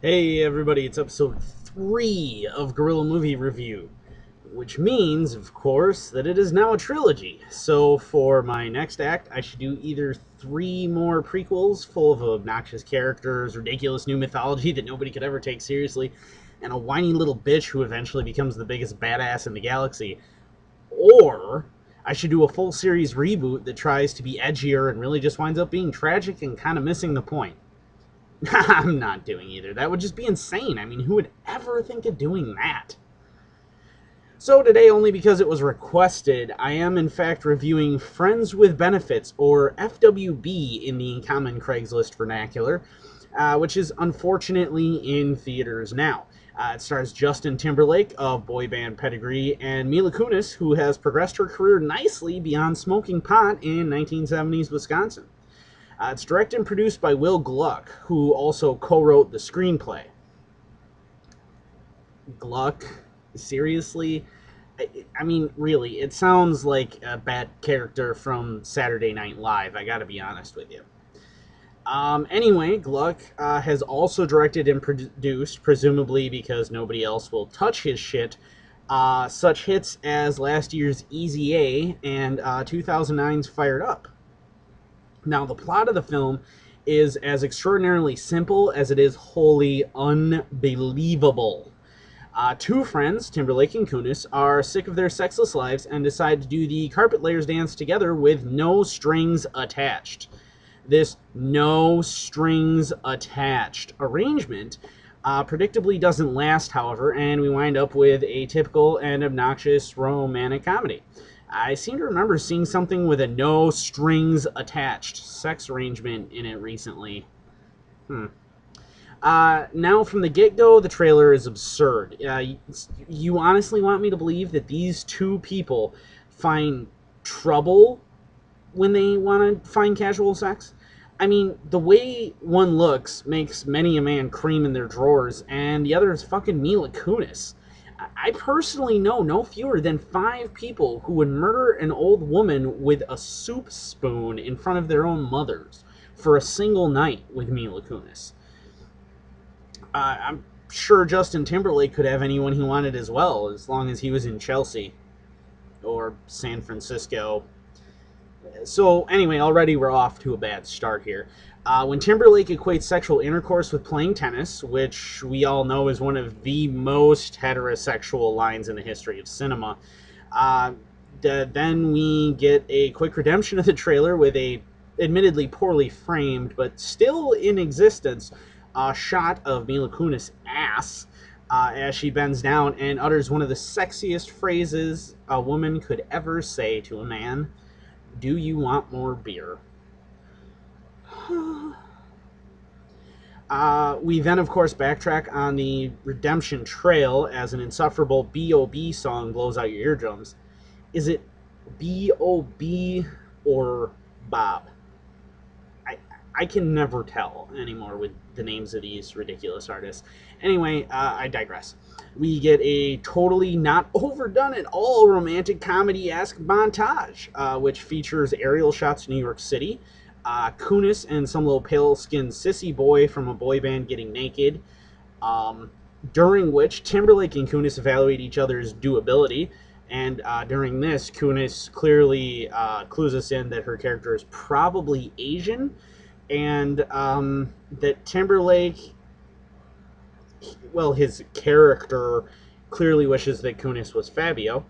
Hey everybody, it's episode 3 of Guerilla Movie Review, which means, of course, that it is now a trilogy. So for my next act, I should do either 3 more prequels full of obnoxious characters, ridiculous new mythology that nobody could ever take seriously, and a whiny little bitch who eventually becomes the biggest badass in the galaxy, or I should do a full series reboot that tries to be edgier and really just winds up being tragic and kind of missing the point. I'm not doing either. That would just be insane. I mean, who would ever think of doing that? So today, only because it was requested, I am in fact reviewing Friends with Benefits, or FWB in the common Craigslist vernacular, which is unfortunately in theaters now. It stars Justin Timberlake of boy band pedigree and Mila Kunis, who has progressed her career nicely beyond smoking pot in 1970s Wisconsin. It's directed and produced by Will Gluck, who also co-wrote the screenplay. Gluck? Seriously? I mean, really, it sounds like a bad character from Saturday Night Live, I gotta be honest with you. Anyway, Gluck has also directed and produced, presumably because nobody else will touch his shit, such hits as last year's Easy A and 2009's Fired Up. Now, the plot of the film is as extraordinarily simple as it is wholly unbelievable. Two friends, Timberlake and Kunis, are sick of their sexless lives and decide to do the carpet layers dance together with no strings attached. This no strings attached arrangement predictably doesn't last, however, and we wind up with a typical and obnoxious romantic comedy. I seem to remember seeing something with a no strings attached sex arrangement in it recently. Now, from the get-go, the trailer is absurd. You honestly want me to believe that these two people find trouble when they want to find casual sex? I mean, the way one looks makes many a man cream in their drawers, and the other is fucking Mila Kunis. I personally know no fewer than 5 people who would murder an old woman with a soup spoon in front of their own mothers for a single night with Mila Kunis. I'm sure Justin Timberlake could have anyone he wanted as well, as long as he was in Chelsea or San Francisco. So anyway, already we're off to a bad start here. When Timberlake equates sexual intercourse with playing tennis, which we all know is one of the most heterosexual lines in the history of cinema, then we get a quick redemption of the trailer with a admittedly poorly framed, but still in existence, shot of Mila Kunis' ass as she bends down and utters one of the sexiest phrases a woman could ever say to a man. Do you want more beer? We then, of course, backtrack on the redemption trail as an insufferable B.O.B. song blows out your eardrums. Is it B.O.B. or Bob? I can never tell anymore with the names of these ridiculous artists. Anyway, I digress. We get a totally not overdone at all romantic comedy-esque montage, which features aerial shots of New York City, Kunis and some little pale-skinned sissy boy from a boy band getting naked, during which Timberlake and Kunis evaluate each other's doability, and during this, Kunis clearly clues us in that her character is probably Asian, and that Timberlake, well, his character clearly wishes that Kunis was Fabio.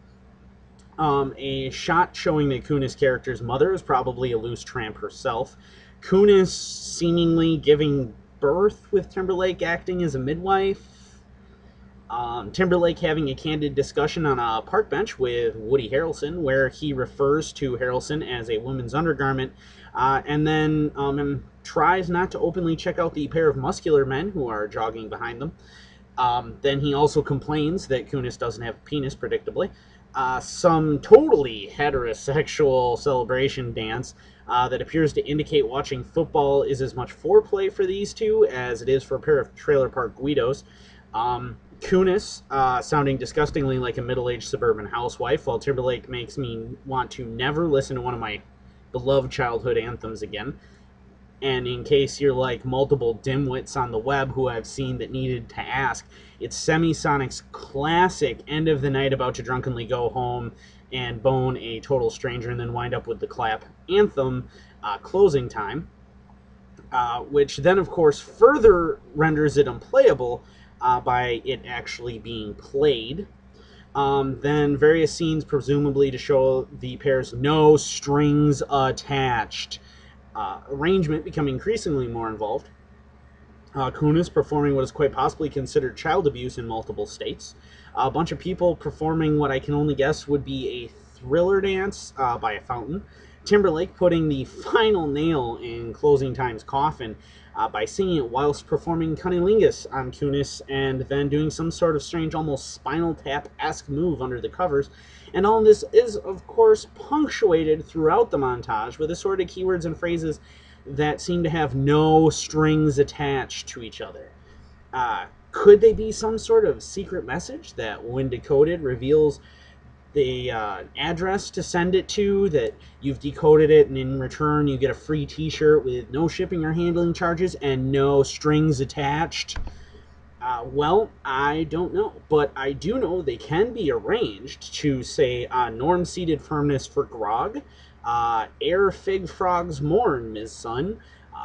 A shot showing that Kunis' character's mother is probably a loose tramp herself. Kunis seemingly giving birth with Timberlake acting as a midwife. Timberlake having a candid discussion on a park bench with Woody Harrelson, where he refers to Harrelson as a woman's undergarment, and then tries not to openly check out the pair of muscular men who are jogging behind them. Then he also complains that Kunis doesn't have a penis, predictably. Some totally heterosexual celebration dance that appears to indicate watching football is as much foreplay for these two as it is for a pair of trailer park Guidos. Kunis sounding disgustingly like a middle-aged suburban housewife, while Timberlake makes me want to never listen to one of my beloved childhood anthems again. And in case you're like multiple dimwits on the web who I've seen that needed to ask, it's Semisonic's classic end of the night about to drunkenly go home and bone a total stranger and then wind up with the clap anthem closing time, which then of course further renders it unplayable by it actually being played. Then various scenes, presumably to show the pair's no strings attached arrangement, becoming increasingly more involved. Kunis performing what is quite possibly considered child abuse in multiple states. A bunch of people performing what I can only guess would be a thriller dance by a fountain. Timberlake putting the final nail in closing time's coffin by singing it whilst performing cunnilingus on Kunis and then doing some sort of strange, almost Spinal Tap-esque move under the covers. And all this is, of course, punctuated throughout the montage with assorted keywords and phrases that seem to have no strings attached to each other. Could they be some sort of secret message that, when decoded, reveals the address to send it to, that you've decoded it, and in return you get a free t-shirt with no shipping or handling charges and no strings attached? Well, I don't know, but I do know they can be arranged to say norm-seated firmness for grog, air fig frogs mourn, Ms. Sun,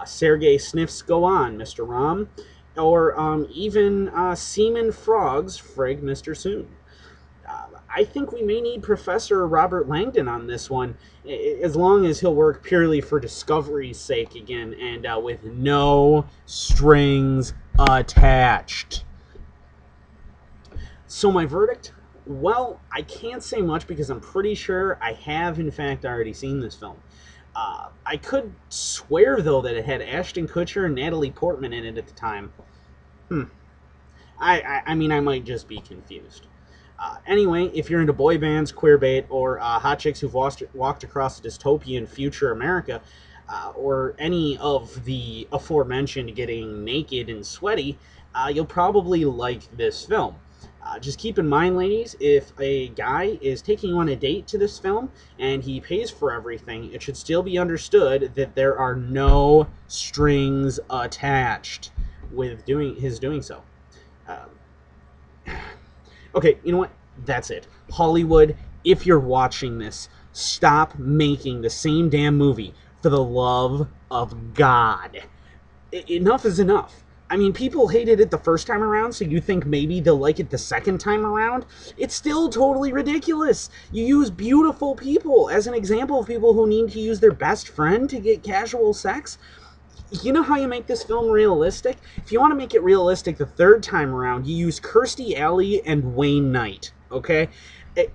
Sergei sniffs go on, Mr. Rom, or even seaman frogs frig, Mr. Soon. I think we may need Professor Robert Langdon on this one, as long as he'll work purely for Discovery's sake again, and with no strings attached. So my verdict? Well, I can't say much because I'm pretty sure I have, in fact, already seen this film. I could swear, though, that it had Ashton Kutcher and Natalie Portman in it at the time. I mean, I might just be confused. Anyway, if you're into boy bands, queerbait, or hot chicks who've walked across a dystopian future America, or any of the aforementioned getting naked and sweaty, you'll probably like this film. Just keep in mind, ladies, if a guy is taking you on a date to this film and he pays for everything, it should still be understood that there are no strings attached with doing so. Okay, you know what? That's it. Hollywood, if you're watching this, stop making the same damn movie, for the love of God. Enough is enough. I mean, people hated it the first time around, so you think maybe they'll like it the second time around? It's still totally ridiculous. You use beautiful people as an example of people who need to use their best friend to get casual sex. You know how you make this film realistic? If you want to make it realistic the third time around, you use Kirstie Alley and Wayne Knight, okay?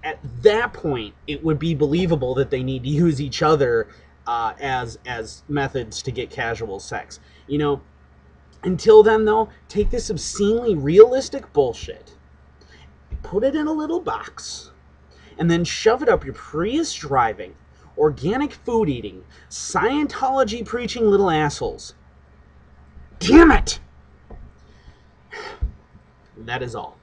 At that point, it would be believable that they need to use each other as methods to get casual sex. You know, until then, though, take this obscenely realistic bullshit, put it in a little box, and then shove it up your Prius driving, organic food eating, Scientology preaching little assholes. Damn it! That is all.